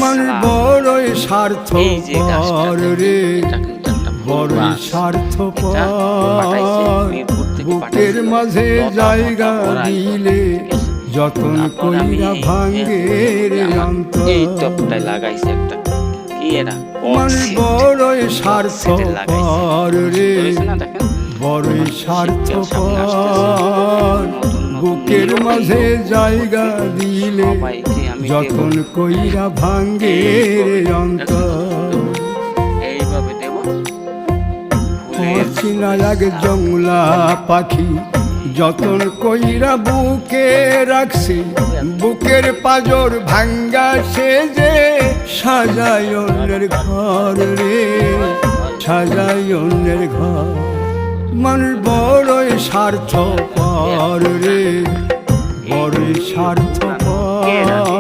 মানে বড়ই স্বার্থপর রে, বড়ই স্বার্থপর। বুকের মাঝে জায়গা দিলে যতন কইরা ভাঙ্গে রে অন্তর। মানে বড়ই স্বার্থপর রে, বড়ই স্বার্থপর। বুকের মাঝে জায়গা দিলে যতন কইরা ভাঙ্গে রে অন্তর। অচিনা এক জংলা পাখি যতন কইরা বুকে রাখছি, বুকের পাজর ভাঙ্গা সে যে সাজায় অন্যের ঘর রে, সাজায় অন্যের ঘর। মানুষ বড়ই স্বার্থপর রে, বড়ই স্বার্থপর।